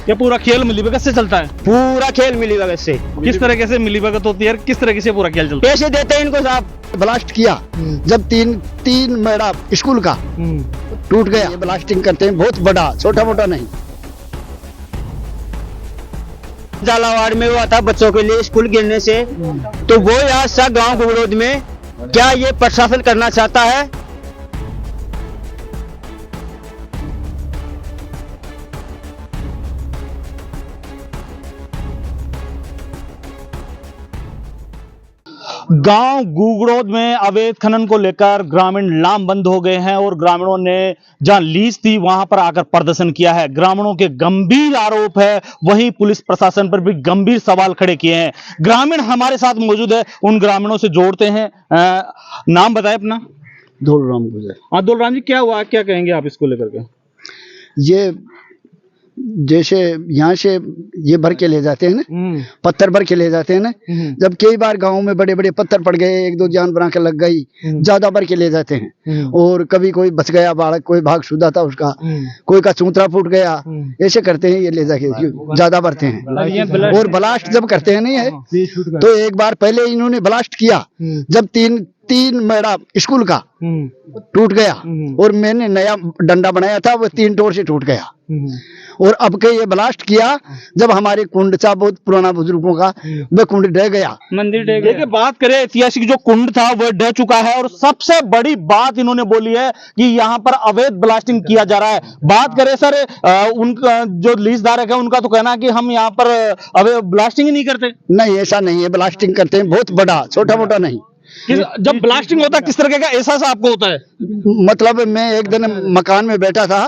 ये पूरा खेल मिलीभगत से चलता है? पूरा खेल मिलीभगत से। किस तरीके से मिलीभगत होती है, किस तरीके से पूरा खेल चलता है? पैसे देते हैं इनको साहब। ब्लास्ट किया जब तीन मेरा स्कूल का टूट गया। ये ब्लास्टिंग करते हैं बहुत बड़ा, छोटा मोटा नहीं। झालावाड़ में हुआ था बच्चों के लिए स्कूल गिरने से, तो वो यहाँ सा गांव गुगड़ोद में क्या ये प्रशासन करना चाहता है? गांव गुगड़ोद में अवैध खनन को लेकर ग्रामीण लामबंद हो गए हैं और ग्रामीणों ने जहां लीज थी वहां पर आकर प्रदर्शन किया है। ग्रामीणों के गंभीर आरोप है, वहीं पुलिस प्रशासन पर भी गंभीर सवाल खड़े किए हैं। ग्रामीण हमारे साथ मौजूद है, उन ग्रामीणों से जोड़ते हैं। नाम बताए अपना। धोलराम गुजर। हाँ धोलराम जी, क्या हुआ, क्या कहेंगे आप इसको लेकर के? ये जैसे यहाँ से ये भर के ले जाते हैं ना, पत्थर भर के ले जाते हैं ना, जब कई बार गांव में बड़े बड़े पत्थर पड़ गए, एक दो जान बना के लग गई, ज्यादा भर के ले जाते हैं। और कभी कोई बच गया बालक, कोई भाग शुदा था उसका, कोई का चूंतरा फूट गया, ऐसे करते हैं। ये ले जाके ज्यादा भरते हैं। और ब्लास्ट जब करते हैं नहीं है, तो एक बार पहले इन्होंने ब्लास्ट किया जब तीन मेरा स्कूल का टूट गया और मैंने नया डंडा बनाया था, वो 3 टोर से टूट गया। और अब के ये ब्लास्ट किया जब हमारे कुंड था, बहुत पुराना बुजुर्गों का, वह कुंड ढह गया, मंदिर ढह गया। बात करें ऐतिहासिक जो कुंड था वह ढह चुका है और सबसे बड़ी बात इन्होंने बोली है कि यहाँ पर अवैध ब्लास्टिंग किया जा रहा है। बात करें सर उनका जो लीज धारक है, उनका तो कहना है कि हम यहाँ पर अवैध ब्लास्टिंग ही नहीं करते। नहीं, ऐसा नहीं है, ब्लास्टिंग करते हैं बहुत बड़ा, छोटा मोटा नहीं। जब ब्लास्टिंग होता है किस तरह का एहसास आपको होता है? मतलब मैं एक दिन मकान में बैठा था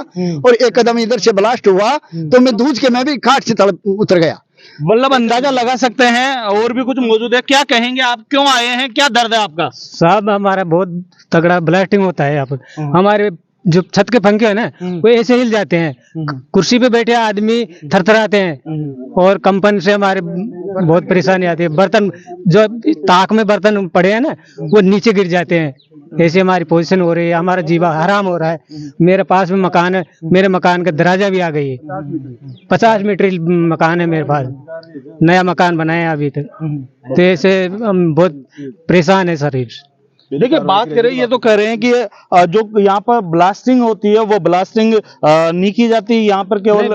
और एक कदम इधर से ब्लास्ट हुआ तो मैं दूज के मैं भी खाट से उतर गया। मतलब अंदाजा लगा सकते हैं। और भी कुछ मौजूद है, क्या कहेंगे आप, क्यों आए हैं, क्या दर्द है आपका? साहब हमारा बहुत तगड़ा ब्लास्टिंग होता है यहाँ पर। हमारे जो छत के पंखे है ना, वो ऐसे हिल जाते हैं, कुर्सी पे बैठे आदमी थरथराते हैं और कंपन से हमारे बहुत परेशानी आती है। बर्तन जो ताक में बर्तन पड़े हैं ना, वो नीचे गिर जाते हैं। ऐसे हमारी पोजीशन हो रही है, हमारा जीवा हराम हो रहा है। मेरे पास में मकान है, मेरे मकान का दरवाजा भी आ गई है। 50 मीटर मकान है मेरे पास, नया मकान बनाया अभी तक। तो ऐसे हम बहुत परेशान है सर। देखिए बात करें, ये तो कह रहे हैं कि जो यहाँ पर ब्लास्टिंग होती है वो ब्लास्टिंग नहीं की जाती, यहाँ पर केवल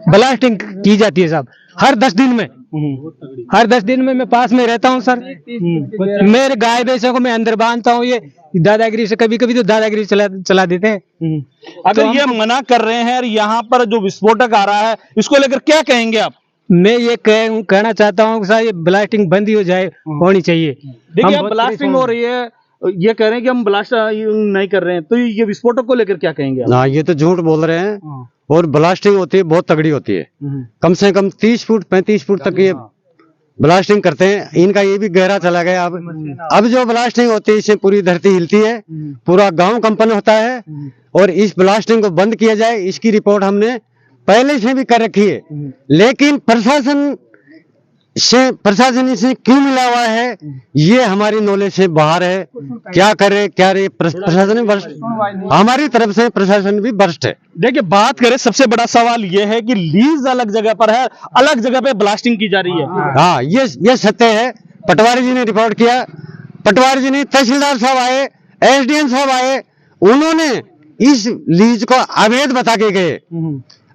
ब्लास्टिंग की जाती है साहब हर 10 दिन में। हर 10 दिन में मैं पास में रहता हूँ सर। मेरे गाय भैंसों को मैं अंदर बांधता हूँ, ये दादागिरी से कभी कभी तो दादागिरी चला देते हैं। अगर ये मना कर रहे हैं और यहाँ पर जो विस्फोटक आ रहा है, इसको लेकर क्या कहेंगे आप? मैं ये कहना चाहता हूँ सर, ये ब्लास्टिंग बंद ही हो जाए, होनी चाहिए। देखिए ब्लास्टिंग हो रही है, ये कह रहे हैं कि हम ब्लास्ट नहीं कर रहे हैं, तो ये विस्फोटक को लेकर क्या कहेंगे आप? हाँ, ये तो झूठ बोल रहे हैं। और ब्लास्टिंग होती है बहुत तगड़ी होती है, कम से कम 30 फुट 35 फुट तक ये ब्लास्टिंग करते हैं। इनका ये भी गहरा चला गया। अब जो ब्लास्टिंग होती है इससे पूरी धरती हिलती है, पूरा गांव कंपन होता है। और इस ब्लास्टिंग को बंद किया जाए, इसकी रिपोर्ट हमने पहले से भी कर रखी है, लेकिन प्रशासन इसे क्यों मिला हुआ है ये हमारी नॉलेज से बाहर है। क्या करे क्या रे, प्रशासन हमारी तरफ से प्रशासन भी भ्रष्ट है। देखिए बात करें, सबसे बड़ा सवाल ये है कि लीज अलग जगह पर है, अलग जगह पे ब्लास्टिंग की जा रही है। हाँ, ये सत्य है। पटवारी जी ने रिपोर्ट किया, पटवारी जी ने, तहसीलदार साहब आए, एसडीएम साहब आए, उन्होंने इस लीज को अवैध बता के गए।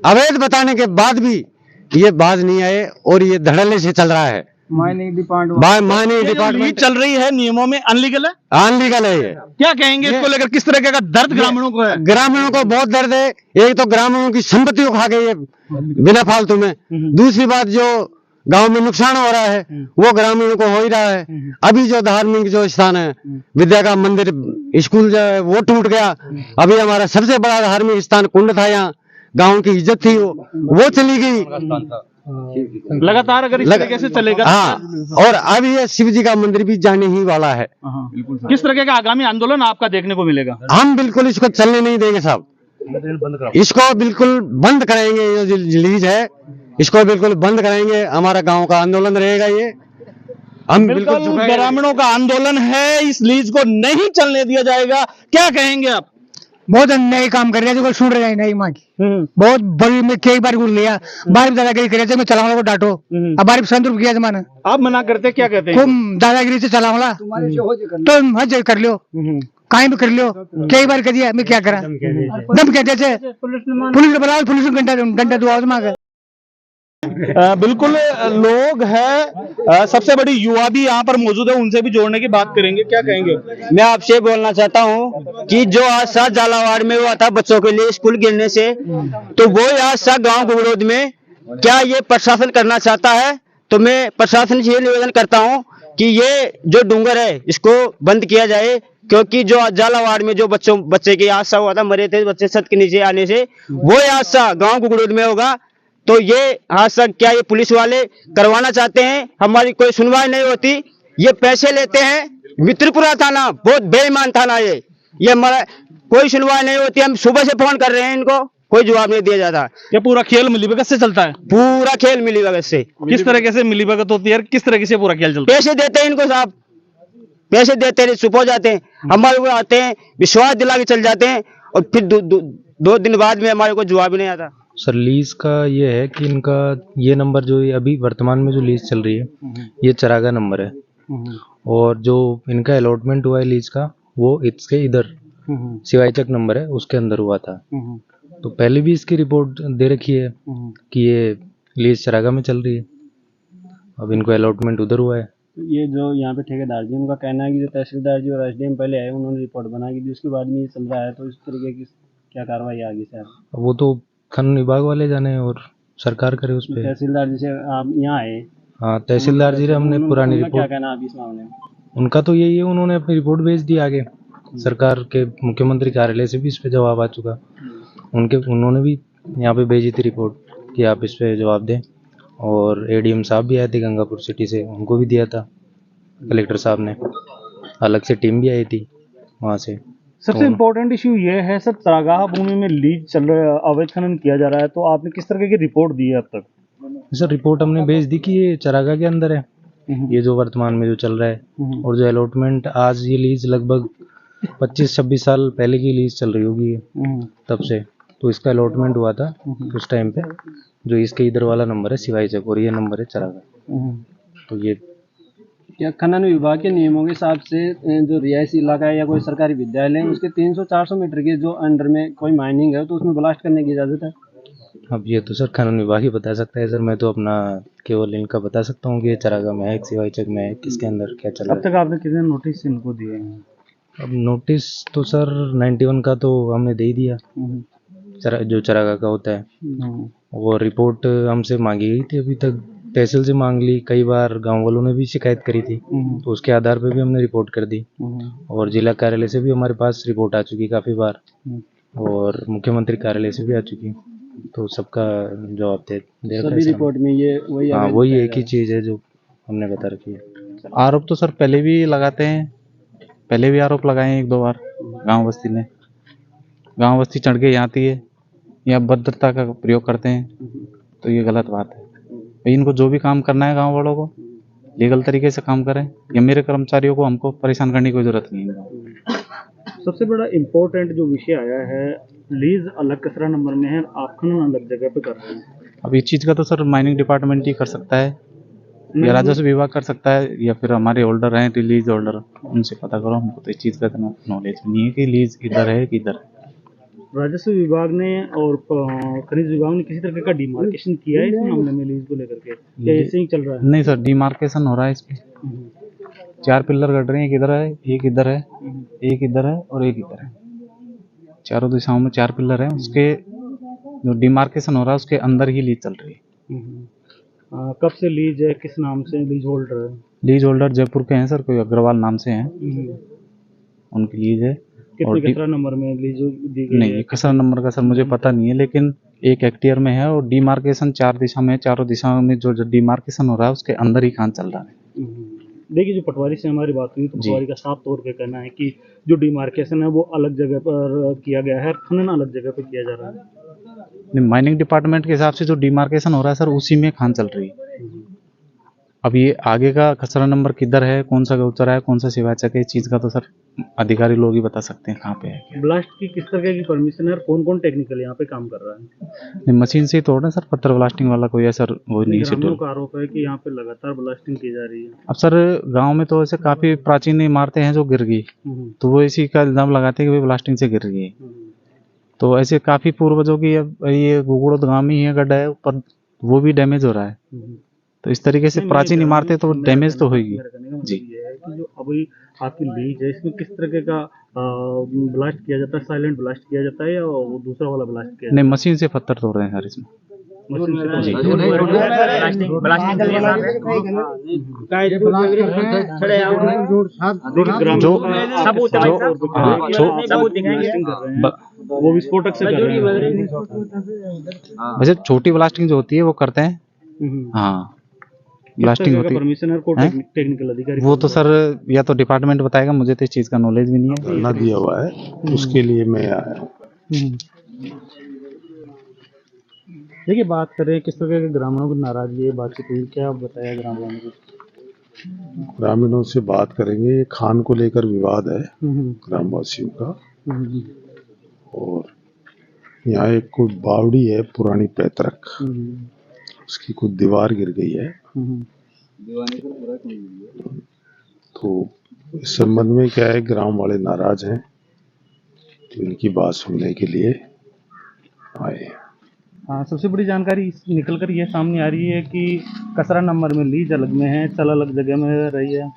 अवैध बताने के बाद भी ये बाज नहीं आए और ये धड़ल्ले से चल रहा है। माइनिंग डिपार्टमेंट चल रही है, नियमों में अनलीगल है। अनलीगल है ये। क्या कहेंगे इसको लेकर, किस तरह का दर्द ग्रामीणों को है? ग्रामीणों को बहुत दर्द है। एक तो ग्रामीणों की संपत्ति उठा गई है बिना फालतू में। दूसरी बात, जो गांव में नुकसान हो रहा है वो ग्रामीणों को हो ही रहा है। अभी जो धार्मिक जो स्थान है, विद्या का मंदिर, स्कूल जो है वो टूट गया। अभी हमारा सबसे बड़ा धार्मिक स्थान कुंड था, यहाँ गांव की इज्जत थी, वो चली गई। लगातार अगर इस तरीके से चलेगा। हाँ, और अब ये शिव जी का मंदिर भी जाने ही वाला है। किस तरह का आगामी आंदोलन आपका देखने को मिलेगा? हम बिल्कुल इसको चलने नहीं देंगे साहब, इसको बिल्कुल बंद कराएंगे। ये जो लीज है इसको बिल्कुल बंद कराएंगे। हमारा गांव का आंदोलन रहेगा ये। हम बिल्कुल ग्रामीणों का आंदोलन है, इस लीज को नहीं चलने दिया जाएगा। क्या कहेंगे आप? बहुत अन्याय काम कर रहे हैं, जो सुन रहे हैं नहीं माँ की। बहुत बड़ी में कई बार बोल लिया, बार दादागिरी करे थे, मैं चलाऊंगा को डांटो। अब बार संदर्भ किया जमाना, आप मना करते क्या कहते हैं? तुम दादागिरी से चलाऊंगा तो हज कर लो, कहीं भी कर लो। कई बार कर दिया, मैं क्या करा, दम कहते थे पुलिस बुलाओ, पुलिस घंटा घंटा दुआ मांगे। बिल्कुल लोग हैं, सबसे बड़ी युवा भी यहाँ पर मौजूद है, उनसे भी जोड़ने की बात करेंगे। क्या कहेंगे? मैं आपसे बोलना चाहता हूँ कि जो हादसा झालावाड़ में हुआ था बच्चों के लिए स्कूल गिरने से, तो वो हादसा गांव गुगड़ोद में क्या ये प्रशासन करना चाहता है? तो मैं प्रशासन से ये निवेदन करता हूँ कि ये जो डूंगर है इसको बंद किया जाए, क्योंकि जो झालावाड़ में जो बच्चे के हादसा हुआ था, मरे थे बच्चे छत के नीचे आने से, वो हादसा गाँव गुगड़ोद में होगा। तो ये हादसा क्या ये पुलिस वाले करवाना चाहते हैं? हमारी कोई सुनवाई नहीं होती, ये पैसे लेते हैं। मित्रपुरा थाना बहुत बेईमान थाना, ये हमारा कोई सुनवाई नहीं होती। हम सुबह से फोन कर रहे हैं, इनको कोई जवाब नहीं दिया जाता। ये पूरा खेल मिलीभगत से चलता है? पूरा खेल मिलीभगत से। किस तरीके से मिलीभगत होती है, किस तरीके से पूरा खेल चलता है? पैसे देते हैं इनको साहब, पैसे देते हैं, चुप हो जाते हैं। हमारे को आते हैं, विश्वास दिला के चल जाते हैं, और फिर दो दिन बाद में हमारे को जवाब ही नहीं आता। सर लीज का ये है कि इनका ये नंबर जो ये अभी वर्तमान में जो लीज चल रही है ये चरागा नंबर है, और जो इनका अलॉटमेंट हुआ है लीज का वो इसके इधर सिवाईचक नंबर है उसके अंदर हुआ था। तो पहले भी इसकी रिपोर्ट दे रखी है कि ये लीज चरागा में चल रही है, अब इनको अलॉटमेंट उधर हुआ है। ये जो यहाँ पे ठेकेदार जी, उनका कहना है कि जो तहसीलदार जी और एसडीएम पहले आए उन्होंने रिपोर्ट बना के दी, उसके बाद में ये चल रहा है। तो इस तरीके की क्या कार्रवाई आगे से? वो तो खनन विभाग वाले जाने और सरकार करे उस पर। तहसीलदार जी से आप यहाँ आए? हाँ, तहसीलदार जी ने हमने पुरानी रिपोर्ट, क्या कहना अभी इस मामले में? उनका तो यही है, उन्होंने अपनी रिपोर्ट भेज दी आगे। सरकार के मुख्यमंत्री कार्यालय से भी इस पे जवाब आ चुका, उन्होंने भी यहाँ पे भेजी थी रिपोर्ट कि आप इस पे जवाब दें, और एडीएम साहब भी आए थे गंगापुर सिटी से, उनको भी दिया था। कलेक्टर साहब ने अलग से टीम भी आई थी वहाँ से। सबसे इम्पोर्टेंट इश्यू ये है सर, चरागाह भूमि में लीज चल रहा है, अवैध खनन किया जा रहा है, तो आपने किस तरह की रिपोर्ट दी है अब तक? सर रिपोर्ट हमने भेज दी कि ये चरागाह के अंदर है, ये जो वर्तमान में जो चल रहा है, और जो अलॉटमेंट आज ये लीज लगभग 25-26 साल पहले की लीज चल रही होगी तब से, तो इसका अलॉटमेंट हुआ था उस टाइम पे। जो इसके इधर वाला नंबर है सिवाईचक और ये नंबर है चरागाह। तो ये क्या खनन विभाग के नियमों के हिसाब से जो रिहायशी इलाका है या कोई सरकारी विद्यालय है उसके 300-400 मीटर के जो अंडर में कोई माइनिंग है तो उसमें ब्लास्ट करने की इजाजत है? अब ये तो सर खनन विभाग ही बता सकता है सर, मैं तो अपना केवल इनका बता सकता हूँ कि ये चरागाह में है, सिवाईचक में है, किसके अंदर क्या चल रहा है। अब तक आपने कितने नोटिस इनको दिए हैं? अब नोटिस तो सर 91 का तो हमने दे ही दिया, जो चरागाह का होता है। वो रिपोर्ट हमसे मांगी गई थी, अभी तक तहसील से मांग ली, कई बार गांव वालों ने भी शिकायत करी थी, तो उसके आधार पे भी हमने रिपोर्ट कर दी, और जिला कार्यालय से भी हमारे पास रिपोर्ट आ चुकी काफ़ी बार, और मुख्यमंत्री कार्यालय से भी आ चुकी, तो सबका जवाब दे सभी रिपोर्ट में ये वही? हाँ, वही एक ही चीज़ है जो हमने बता रखी है। आरोप तो सर पहले भी लगाते हैं, पहले भी आरोप लगाए हैं 1-2 बार गाँव बस्ती ने। गाँव बस्ती चढ़ के यहाँ आती है या भद्रता का प्रयोग करते हैं, तो ये गलत बात है। इनको जो भी काम करना है गांव वालों को लीगल तरीके से काम करें, या मेरे कर्मचारियों को हमको परेशान करने की कोई जरूरत नहीं है। सबसे बड़ा इम्पोर्टेंट जो विषय आया है, लीज अलग कचरा नंबर में है, आप खनन अलग जगह पे कर रहे हैं। अब इस चीज़ का तो सर माइनिंग डिपार्टमेंट ही कर सकता है, या राजस्व विभाग कर सकता है, या फिर हमारे होल्डर हैं रिलीज होल्डर, उनसे पता करो। हमको तो इस चीज़ का इतना नॉलेज नहीं है कि लीज इधर है कि इधर है। राजस्व विभाग ने और खनिज विभाग ने किसी तरह का डिमार्केशन किया है इस मामले में लीज को लेकर के, या ऐसे ही चल रहा है? नहीं सर, डिमार्केशन हो रहा है इसमें। 4 पिलर गड़ रहे हैं, एक इधर है, एक इधर है, एक इधर है और एक इधर है। चारों दिशाओं में 4 पिलर हैं, उसके जो डिमार्केशन हो रहा है उसके अंदर ही लीज चल रही है। कब से लीज है, किस नाम से लीज होल्डर है? लीज होल्डर जयपुर के हैं सर, कोई अग्रवाल नाम से हैं, उनकी लीज है। कितने कचरा नंबर में लीज दी गई? नहीं, कचरा नंबर का सर मुझे पता नहीं है, लेकिन 1 हेक्टेयर में है, और डिमार्केशन 4 दिशा में है। चारों दिशाओं में जो डिमार्केशन हो रहा है उसके अंदर ही काम चल रहा है। देखिए, जो पटवारी से हमारी बात हुई तो पटवारी का साफ तौर पे कहना है कि जो डिमार्केशन है वो अलग जगह पर किया गया है, खनन अलग जगह पर किया जा रहा है। माइनिंग डिपार्टमेंट के हिसाब से जो डिमार्केशन हो रहा है सर उसी में खान चल रही है। अब ये आगे का खसरा नंबर किधर है, कौन सा गौचर है, कौन सा शिवाचक है, इस चीज़ का तो सर अधिकारी लोग ही बता सकते हैं कहाँ पे है। ब्लास्ट की किस तरह की परमिशन है और कौन कौन टेक्निकल यहाँ पे काम कर रहा है? नहीं, मशीन से ही तोड़ रहे हैं सर, पत्थर ब्लास्टिंग वाला कोई ऐसा वो नहीं है ग्रामीणों शेड्यूल। का आरोप है कि यहाँ पे लगातार ब्लास्टिंग की जा रही है। अब सर गांव में तो ऐसे काफ़ी प्राचीन इमारतें हैं जो गिर गई, तो वो इसी का इल्ज़ाम लगाते हैं कि भाई ब्लास्टिंग से गिर गई। तो ऐसे काफ़ी पूर्वजों की, अब ये गुगड़ोद गाँव में ही है गड्ढा है ऊपर, वो भी डैमेज हो रहा है। तो इस तरीके से प्राचीन इमारतें तो डैमेज तो होगी जी। ये है कि जो अभी आपकी लीज है इसमें किस तरह का ब्लास्ट किया जाता है? साइलेंट ब्लास्ट किया जाता है या वो दूसरा वाला ब्लास्ट किया नहीं, मशीन से पत्थर तोड़ रहे हैं सर इसमें जी। वो विस्फोटक से कर रहे हैं। वैसे छोटी ब्लास्टिंग जो होती है वो करते हैं, हाँ ब्लास्टिंग होती है। परमिशन है कोई टेक्निकल अधिकारी? वो तो सर या तो डिपार्टमेंट बताएगा, मुझे तो इस चीज़ का नॉलेज भी नहीं है। धरना दिया हुआ है, उसके लिए मैं आया हूँ। देखिए, बात करें किस तरह के ग्रामीणों की नाराजगी है, बातचीत हुई, क्या बताया ग्रामीणों को? ग्रामीणों से बात करेंगे। खान को लेकर विवाद है ग्रामवासियों का, और यहाँ एक कोई बावड़ी है पुरानी पैतृक, उसकी कुछ दीवार गिर गई है। तो इस संबंध में क्या है, ग्राम वाले नाराज हैं, तो इनकी बात सुनने के लिए आए। हाँ, सबसे बड़ी जानकारी निकल कर ये सामने आ रही है कि कसरा नंबर में लीज अलग में है, चल अलग जगह में रही है।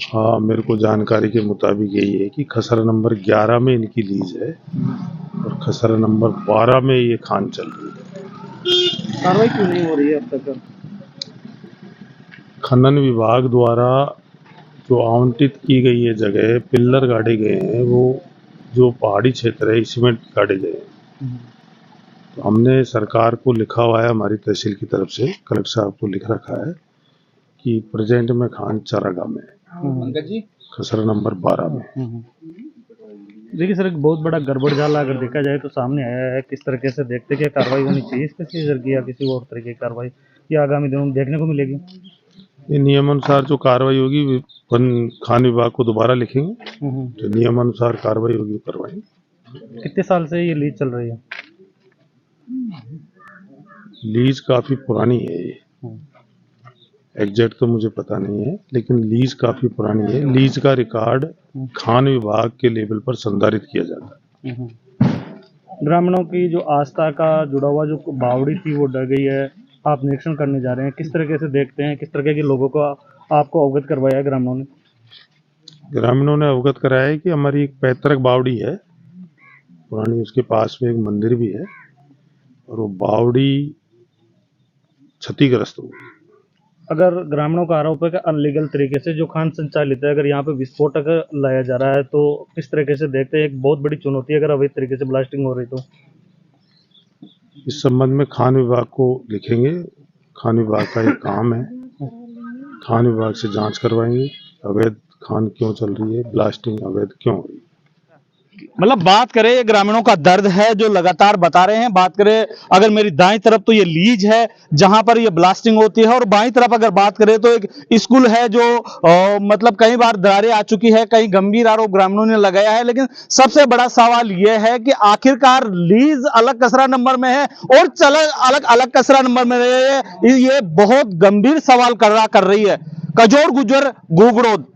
हाँ, मेरे को जानकारी के मुताबिक यही है कि खसरा नंबर 11 में इनकी लीज है और खसरा नंबर 12 में ये खान चल रही है। कार्रवाई क्यों नहीं हो रही है अब तक? खनन विभाग द्वारा जो आवंटित की गई है जगह, पिल्लर गाड़े गए हैं, वो जो पहाड़ी क्षेत्र है इसमें गाड़े गए हैं। तो हमने सरकार को लिखा हुआ है, हमारी तहसील की तरफ से कलेक्टर साहब को लिख रखा है कि प्रेजेंट में खान चारागाह में है, खसरा नंबर 12 में। देखिए सर, एक बहुत बड़ा गड़बड़ झाला अगर देखा जाए तो सामने आया है। किस तरीके से देखते क्या कार्रवाई होनी चाहिए इस पे सीजर की या किसी और तरीके की कार्रवाई या आगामी दिनों में देखने को मिलेगी? ये नियमानुसार जो कार्रवाई होगी वन खान विभाग को दोबारा लिखेंगे, जो नियमानुसार कार्रवाई होगी वो करवाएंगे। कितने साल से ये लीज चल रही है? लीज काफी पुरानी है ये, एग्जैक्ट तो मुझे पता नहीं है, लेकिन लीज काफी पुरानी है। लीज का रिकॉर्ड खान विभाग के लेवल पर संधारित किया जाता है। ग्रामीणों की जो आस्था का जुड़ा हुआ जो बावड़ी थी वो डर गई है, आप निरीक्षण करने जा रहे हैं, किस तरीके से देखते हैं, किस तरह के लोगों को आपको अवगत करवाया है ग्रामीणों ने? ग्रामीणों ने अवगत कराया है कि हमारी एक पैतृक बावड़ी है पुरानी, उसके पास में एक मंदिर भी है और वो बावड़ी क्षतिग्रस्त हो गई। अगर ग्रामीणों का आरोप है कि अनलीगल तरीके से जो खान संचालित है, अगर यहाँ पे विस्फोटक लाया जा रहा है तो किस तरीके से देखते हैं? एक बहुत बड़ी चुनौती है अगर अवैध तरीके से ब्लास्टिंग हो रही तो। इस संबंध में खान विभाग को लिखेंगे, खान विभाग का एक काम है, खान विभाग से जांच करवाएंगे अवैध खान क्यों चल रही है, ब्लास्टिंग अवैध क्यों हो रही है। मतलब बात करें, ये ग्रामीणों का दर्द है जो लगातार बता रहे हैं। बात करें अगर मेरी दाईं तरफ तो ये लीज है जहां पर ये ब्लास्टिंग होती है, और बाईं तरफ अगर बात करें तो एक स्कूल है जो मतलब कई बार दरारें आ चुकी है, कई गंभीर आरोप ग्रामीणों ने लगाया है। लेकिन सबसे बड़ा सवाल यह है कि आखिरकार लीज अलग कसरा नंबर में है और चल अलग अलग कसरा नंबर में रही है। ये बहुत गंभीर सवाल कर रही है। कजोर गुजर गुगड़ोद।